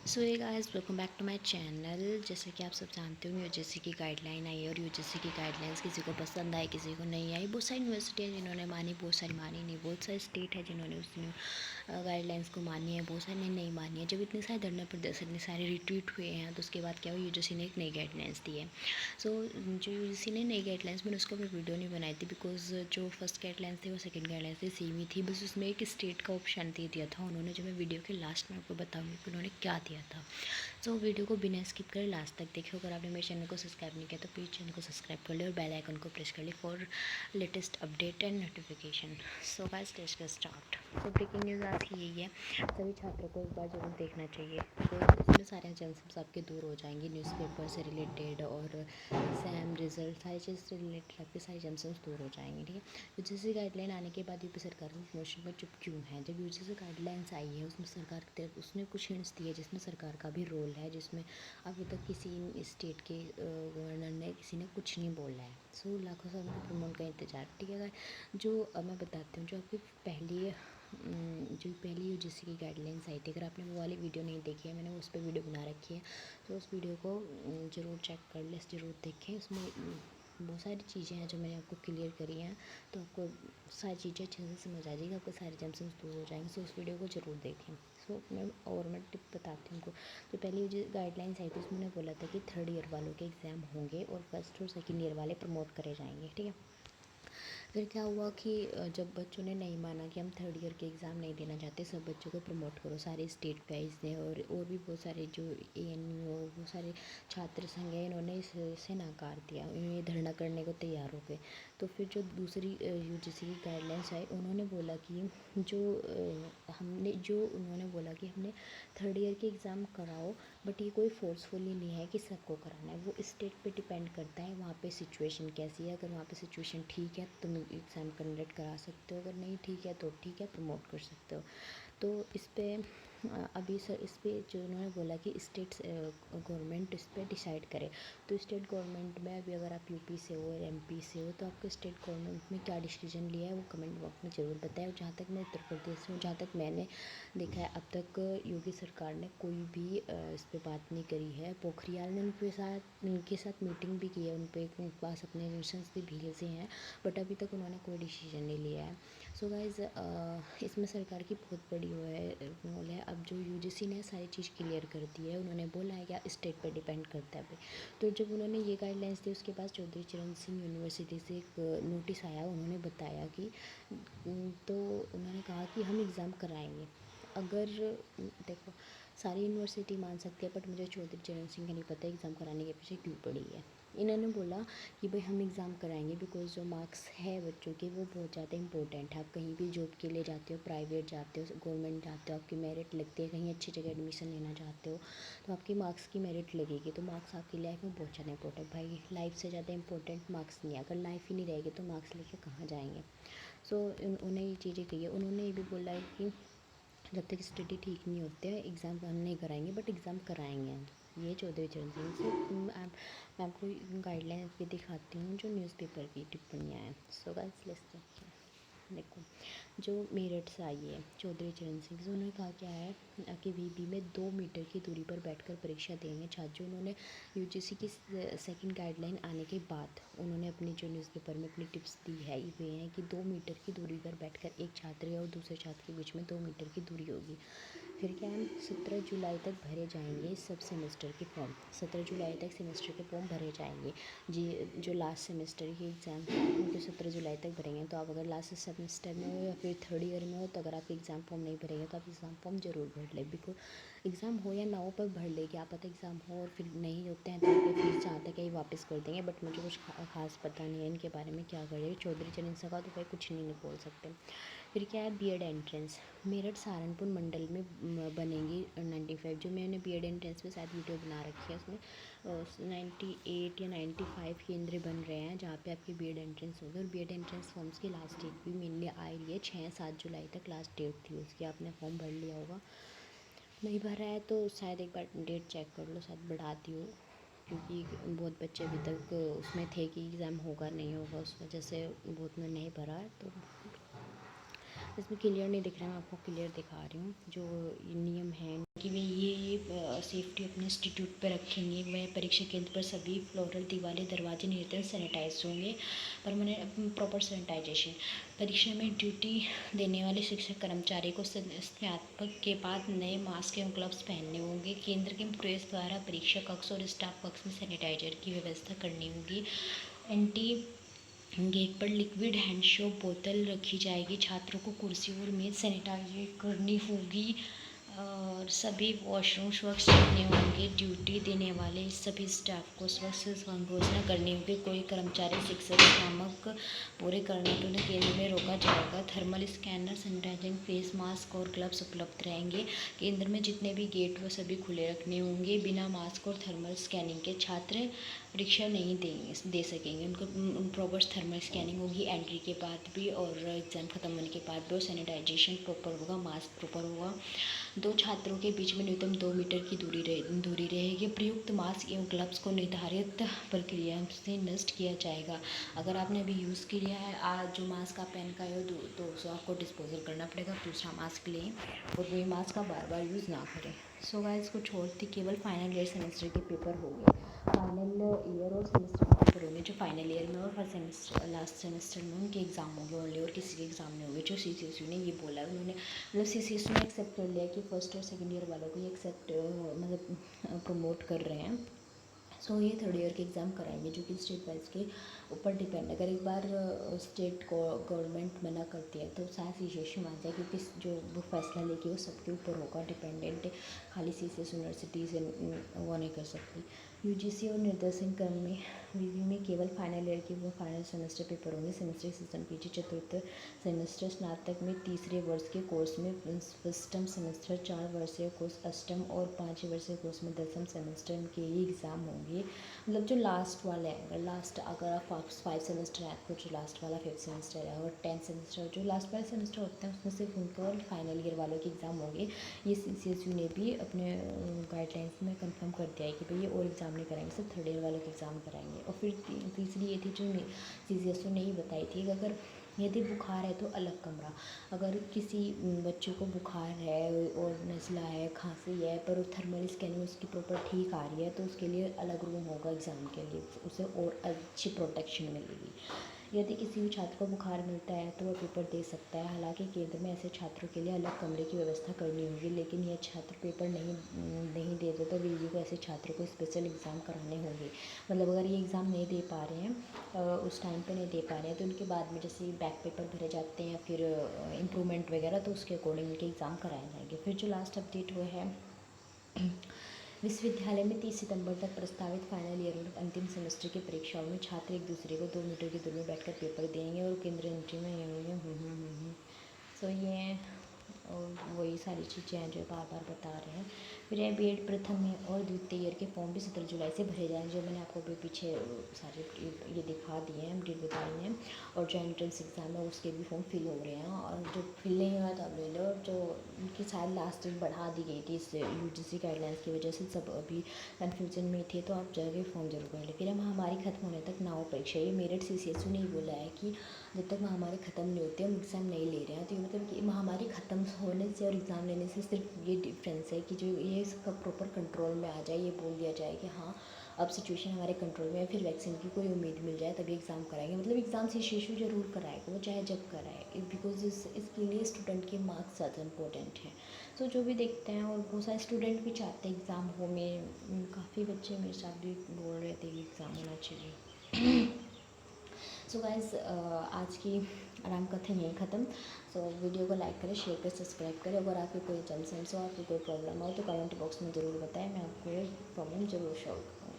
सो ये guys welcome back to my channel. जैसे कि आप सब जानते हो यूजीसी की गाइडलाइन आई है और यूजीसी की गाइडलाइंस किसी को पसंद आई किसी को नहीं आई। बहुत सारी यूनिवर्सिटी है जिन्होंने मानी, बहुत सारी मानी नहीं। बहुत सारे स्टेट है जिन्होंने उस गाइडलाइंस को मानी है, बहुत सारे ने नहीं मानी है। जब इतने सारे धरने प्रदर्शन इतने सारे रिट्वीट हुए हैं तो उसके बाद क्या हुआ, यूजीसी ने एक नई गाइडलाइंस दी है। सो जो यूजीसी ने नई गाइडलाइंस, मैंने उसको ऊपर वीडियो नहीं बनाई थी बिकॉज जो फर्स्ट गाइडलाइंस थी वो सेकंड गाइडलाइंस थी सेम ही थी, बस उसमें एक स्टेट का ऑप्शन दे दिया था उन्होंने, जो मैं वीडियो के लास्ट में आपको बताऊँगी कि उन्होंने क्या दिया था। सो वीडियो को बिना स्किप कर लास्ट तक देखिए। अगर आपने मेरे चैनल को सब्सक्राइब नहीं किया तो प्लीज़ चैनल को सब्सक्राइब कर ले और बेल आइकन को प्रेस कर ले for latest update and notification. So guys let's get start. तो ब्रेकिंग न्यूज़ आज की यही है, सभी छात्रों को एक बार जरूर देखना चाहिए। तो इसमें सारे एजेंसीज आपके दूर हो जाएंगे, न्यूज़पेपर से रिलेटेड और एग्जाम रिजल्ट सारी चीज़ से रिलेटेड आपके सारे एजेंसीज दूर हो जाएंगे। ठीक है, यूजीसी गाइडलाइन आने के बाद यूपी सरकार की प्रमोशन में चुप क्यों है? जब यूजीसी गाइडलाइंस आई है उसमें सरकार की तरफ उसने कुछ हिंट्स दिए जिसमें सरकार का भी रोल है, जिसमें अभी तक किसी स्टेट के गवर्नर ने किसी ने कुछ नहीं बोला है। सो लाखों सालों के प्रमोट का इंतजार। ठीक है, जो मैं बताती हूँ, जो आपकी पहली यूजीसी की गाइडलाइंस आई थी, अगर आपने वो वाली वीडियो नहीं देखी है, मैंने उस पर वीडियो बना रखी है, तो उस वीडियो को ज़रूर चेक कर ले, ज़रूर देखें। उसमें बहुत सारी चीज़ें हैं जो मैंने आपको क्लियर करी हैं, तो आपको सारी चीज़ें अच्छे से समझ आ जाएगी, आपको सारे जंक्शंस दूर हो जाएंगे। सो उस वीडियो को ज़रूर देखें। सो मैं टिप बताती हूँ आपको। तो पहले जो गाइडलाइंस आई थी उसमें उन्होंने बोला था कि थर्ड ईयर वालों के एग्ज़ाम होंगे और फर्स्ट और सेकेंड ईयर वाले प्रमोट करे जाएंगे। ठीक है, फिर क्या हुआ कि जब बच्चों ने नहीं माना कि हम थर्ड ईयर के एग्ज़ाम नहीं देना चाहते, सब बच्चों को प्रमोट करो, सारे स्टेट वाइज ने और भी बहुत सारे जो एएनयू और बहुत सारे छात्र संघ हैं, इन्होंने इसे नकार दिया, ये धरना करने को तैयार हो गए। तो फिर जो दूसरी यूजीसी की गाइडलाइंस आई, उन्होंने बोला कि उन्होंने बोला कि हमने थर्ड ईयर के एग्ज़ाम कराओ, बट ये कोई फोर्सफुली नहीं है कि सबको कराना है, वो स्टेट पे डिपेंड करता है वहाँ पे सिचुएशन कैसी है। अगर वहाँ पे सिचुएशन ठीक है तो तुम एग्ज़ाम कंडक्ट करा सकते हो, अगर नहीं ठीक है तो ठीक है, प्रमोट कर सकते हो। तो इस पर अभी सर इस पर जो उन्होंने बोला कि स्टेट गवर्नमेंट इस पर डिसाइड करे। तो स्टेट गवर्नमेंट में अभी अगर आप यूपी से हो और एमपी से हो तो आपके स्टेट गवर्नमेंट में क्या डिसीजन लिया है वो कमेंट बॉक्स में ज़रूर बताएं। और जहाँ तक मैं उत्तर प्रदेश से हूँ, जहाँ तक मैंने देखा है, अब तक योगी सरकार ने कोई भी इस पर बात नहीं करी है। पोखरियाल ने उनके साथ मीटिंग भी की है, उनके पास अपने मिशंस भी भेजे हैं, बट अभी तक उन्होंने कोई डिसीजन नहीं लिया है। सो गाइज़ इसमें सरकार की बहुत बड़ी वो है रोल है। अब जो यूजीसी ने सारी चीज़ क्लियर कर दी है, उन्होंने बोला है क्या स्टेट पर डिपेंड करता है। तो जब उन्होंने ये गाइडलाइंस दी उसके बाद चौधरी चरण सिंह यूनिवर्सिटी से एक नोटिस आया, उन्होंने बताया कि तो उन्होंने कहा कि हम एग्ज़ाम कराएंगे। अगर देखो सारी यूनिवर्सिटी मान सकती है, बट मुझे चौधरी चरण सिंह का नहीं पता एग्ज़ाम कराने के पीछे क्यों पड़ी है। इन्होंने बोला कि भाई हम एग्ज़ाम कराएंगे बिकॉज जो मार्क्स है बच्चों के वो बहुत ज़्यादा इंपॉर्टेंट है। आप कहीं भी जॉब के लिए जाते हो, प्राइवेट जाते हो, गवर्नमेंट जाते हो, आपकी मेरिट लगती है, कहीं अच्छी जगह एडमिशन लेना चाहते हो तो आपकी मार्क्स की मेरिट लगेगी। तो मार्क्स आपकी लाइफ में बहुत ज़्यादा इंपॉर्टेंट, भाई लाइफ से ज़्यादा इंपॉर्टेंट मार्क्स नहीं है। अगर लाइफ ही नहीं रहेगी तो मार्क्स लेके कहाँ जाएंगे। सो उन्हें ये चीज़ें कही है। उन्होंने ये भी बोला है कि जब तक स्टडी ठीक नहीं होते हैं एग्ज़ाम हम नहीं कराएंगे, बट एग्ज़ाम कराएंगे। ये चौधरी चरण सिंह से मैं आपको गाइडलाइन भी दिखाती हूँ जो न्यूज़पेपर की टिप्पणियाँ हैं। सो गाइस लेट्स देखो, जो मेरठ से आई है चौधरी चरण सिंह से, उन्होंने कहा क्या है कि वीबी में 2 मीटर की दूरी पर बैठकर परीक्षा देंगे छात्र। उन्होंने यूजीसी की सेकंड गाइडलाइन आने के बाद उन्होंने अपनी जो न्यूज़पेपर में अपनी टिप्स दी है वे हैं कि 2 मीटर की दूरी पर बैठकर एक छात्र और दूसरे छात्र के बीच में 2 मीटर की दूरी होगी। फिर क्या है, 17 जुलाई तक भरे जाएंगे सब सेमेस्टर के फॉर्म। 17 जुलाई तक सेमेस्टर के फॉर्म भरे जाएंगे जी। जो लास्ट सेमेस्टर के एग्ज़ाम हैं उनके 17 जुलाई तक भरेंगे। तो आप अगर लास्ट सेमेस्टर में हो या फिर थर्ड ईयर में हो तो अगर आप एग्ज़ाम फॉर्म नहीं भरेंगे तो आप एग्ज़ाम फॉर्म ज़रूर भर लें। बिकॉज एग्ज़ाम हो या ना हो पर भर ले, क्या पता एग्ज़ाम हो और फिर नहीं होते हैं तो आपके फीस जहाँ तक है वापस कर देंगे। बट मुझे कुछ खास पता नहीं है इनके बारे में क्या करेंगे। चौधरी चरण सिंह का तो भाई कुछ नहीं बोल सकते। फिर क्या है, बीएड एंट्रेंस मेरठ सहारनपुर मंडल में बनेगी 95। जो मैंने बीएड एंट्रेंस में शायद वीडियो बना रखी है, उसमें 98 या 95 केंद्र बन रहे हैं जहाँ पे आपकी बीएड एंट्रेंस होगी। और बीएड एंट्रेंस फॉर्म्स की लास्ट डेट भी मेनली आ रही है, 6-7 जुलाई तक लास्ट डेट थी उसकी। आपने फॉर्म भर लिया होगा, नहीं भरा है तो शायद एक बार डेट चेक कर लो, शायद बढ़ा दी हो, क्योंकि बहुत बच्चे अभी तक उसमें थे कि एग्ज़ाम होगा नहीं होगा, उस वजह से बहुत में नहीं भरा है। तो इसमें क्लियर नहीं दिख रहा है, मैं आपको क्लियर दिखा रही हूँ। जो ये नियम है कि भाई ये सेफ्टी अपने इंस्टीट्यूट पर रखेंगे। वह परीक्षा केंद्र पर सभी फ्लोरल दीवारें, दरवाजे निरंतर सैनिटाइज होंगे। Permanent proper sanitisation. परीक्षा में ड्यूटी देने वाले शिक्षक कर्मचारी को स्नातक के बाद नए मास्क एवं ग्लव्स पहनने होंगे। केंद्र के प्रवेश द्वारा, परीक्षा कक्ष और स्टाफ कक्ष में सैनिटाइजर की व्यवस्था करनी होगी। एंटी गेट पर लिक्विड हैंड सोप बोतल रखी जाएगी। छात्रों को कुर्सी और मेज सैनिटाइज करनी होगी और सभी वॉशरूम स्वच्छ रखने होंगे। ड्यूटी देने वाले सभी स्टाफ को स्वच्छ घोषणा करनी होगी। कोई कर्मचारी शिक्षक नियामक पूरे करने पर उन्हें केंद्र में रोका जाएगा। Thermal scanner, sanitising face mask और ग्लव्स उपलब्ध रहेंगे। केंद्र में जितने भी गेट वो सभी खुले रखने होंगे। बिना मास्क और थर्मल स्कैनिंग के छात्र परीक्षा नहीं दे सकेंगे। उनको प्रॉपर थर्मल स्कैनिंग होगी एंट्री के बाद भी और एग्ज़ाम ख़त्म होने के बाद भी। और सैनिटाइजेशन प्रॉपर होगा, मास्क प्रॉपर होगा। दो छात्रों के बीच में न्यूनतम 2 मीटर की दूरी रहेगी। प्रयुक्त मास्क एवं ग्लव्स को निर्धारित प्रक्रिया से नष्ट किया जाएगा। अगर आपने अभी यूज़ किया है, आज जो मास्क आप पहन का हो तो उसे आपको डिस्पोजल करना पड़ेगा। दूसरा मास्क लें और वही मास्क आप बार बार यूज़ ना करें। सो गाइस, कुछ और थी, केवल फाइनल ईयर सेमेस्टर के पेपर हो गए। फाइनल ईयर और सेमेस्टर के पेपर होंगे जो फाइनल ईयर में और फर्स्ट सेमेस्टर लास्ट सेमेस्टर में उनके एग्ज़ाम होंगे ओनली, और किसी के एग्ज़ाम नहीं होंगे। जो CCSU ने ये बोला है, उन्होंने मतलब CCSU ने एक्सेप्ट कर लिया कि फर्स्ट और सेकंड ईयर वालों को ही एक्सेप्ट मतलब प्रमोट कर रहे हैं। सो ये थर्ड ईयर के एग्ज़ाम कराएंगे जो कि स्टेट वाइज के ऊपर डिपेंड। अगर एक बार स्टेट गवर्नमेंट मना करती है तो शायद CCSU मान जाए, क्योंकि जो वो फैसला लेके वो सबके ऊपर होगा डिपेंडेंट। खाली CCSU यूनिवर्सिटी से वो नहीं कर सकती। UGC और निर्देशन क्रम में रिव्यू में केवल फाइनल ईयर के वो फाइनल सेमेस्टर पेपर होंगे। सेमेस्टर सिस्टम PG चतुर्थ सेमेस्टर स्नातक में तीसरे वर्ष के कोर्स में अष्टम सेमेस्टर 4 वर्षीय कोर्स अष्टम और 5 वर्षीय कोर्स में दसम सेमेस्टर के ही एग्ज़ाम होंगे। मतलब जो लास्ट वाले हैं, अगर आप 5 सेमेस्टर हैं तो जो लास्ट वाला 5th सेमेस्टर है, और 10th सेमेस्टर जो लास्ट वाले सेमेस्टर होते हैं उसमें सिर्फ उनका और फाइनल ईयर वालों के एग्ज़ाम होंगे। ये CCSU ने भी अपने गाइडलाइंस में कंफर्म कर दिया है कि भाई ये और एग्ज़ाम नहीं कराएंगे, सिर्फ थर्ड ईयर वालों के एग्ज़ाम कराएंगे। और फिर तीसरी ये थी जो CCSU ने ही बताई थी कि अगर यदि बुखार है तो अलग कमरा। अगर किसी बच्चे को बुखार है और नज़ला है, खांसी है, पर थर्मल स्कैनिंग उसकी प्रॉपर ठीक आ रही है तो उसके लिए अलग रूम होगा एग्ज़ाम के लिए, उसे और अच्छी प्रोटेक्शन मिलेगी। यदि किसी भी छात्र को बुखार मिलता है तो वह पेपर दे सकता है। हालांकि केंद्र में ऐसे छात्रों के लिए अलग कमरे की व्यवस्था करनी होगी, लेकिन यह छात्र पेपर नहीं देते तो वीडियो को ऐसे छात्रों को स्पेशल एग्ज़ाम कराने होंगे। मतलब अगर ये एग्ज़ाम नहीं दे पा रहे हैं, उस टाइम पे नहीं दे पा रहे हैं, तो उनके बाद में जैसे बैक पेपर भरे जाते हैं या फिर इम्प्रूवमेंट वगैरह, तो उसके अकॉर्डिंग उनके एग्ज़ाम कराए जाएंगे। फिर जो लास्ट अपडेट हुआ है, विश्वविद्यालय में 30 सितंबर तक प्रस्तावित फाइनल ईयर और अंतिम सेमेस्टर की परीक्षाओं में छात्र एक दूसरे को 2 मीटर की दूरी में बैठकर पेपर देंगे और केंद्र एंट्री में ये होंगे। सो ये और वही सारी चीज़ें हैं जो बार बार बता रहे हैं। फिर है B.Ed प्रथम और द्वितीय ईयर के फॉर्म भी 17 जुलाई से भरे जाएंगे, जो मैंने आपको भी पीछे सारे ये दिखा दिए हैं, अपडेट बताए हैं। और जो एंट्रेंस एग्ज़ाम है उसके भी फॉर्म फिल हो रहे हैं, और जो फिल नहीं हुआ तो अब ले लो। और जो उनकी शायद लास्ट डेट बढ़ा दी गई थी इस UGC गाइडलाइंस की वजह से, सब अभी कन्फ्यूजन में थे, तो आप जाके फॉर्म जरूर कर लें। फिर हम महामारी खत्म होने तक ना हो परीक्षा। ये मेरठ CCSU ने ही बोला है कि जब तक महामारी ख़त्म नहीं होती हम एग्ज़ाम नहीं ले रहे हैं। तो ये मतलब कि महामारी ख़त्म होने से और एग्ज़ाम लेने से सिर्फ ये डिफरेंस है कि जो ये इसका प्रॉपर कंट्रोल में आ जाए, ये बोल दिया जाए कि हाँ अब सिचुएशन हमारे कंट्रोल में है, फिर वैक्सीन की कोई उम्मीद मिल जाए तभी एग्ज़ाम कराएंगे। मतलब एग्ज़ाम CCSU जरूर कराएगा, वो चाहे जब कराए, बिकॉज इसके लिए स्टूडेंट के मार्क्स ज़्यादा इंपॉर्टेंट हैं। तो जो भी देखते हैं, और बहुत सारे स्टूडेंट भी चाहते हैं एग्ज़ाम हो। में काफ़ी बच्चे मेरे साथ भी बोल रहे थे कि एग्ज़ाम होना चाहिए। सो गाइज़, आज की आराम कथा यहीं ख़त्म। सो वीडियो को लाइक करें, शेयर करें, सब्सक्राइब करें। अगर आपकी कोई कंसर्न्स हो, आपकी कोई प्रॉब्लम हो तो कमेंट बॉक्स में ज़रूर बताएं, मैं आपको ये प्रॉब्लम ज़रूर सॉल्व करूँगी।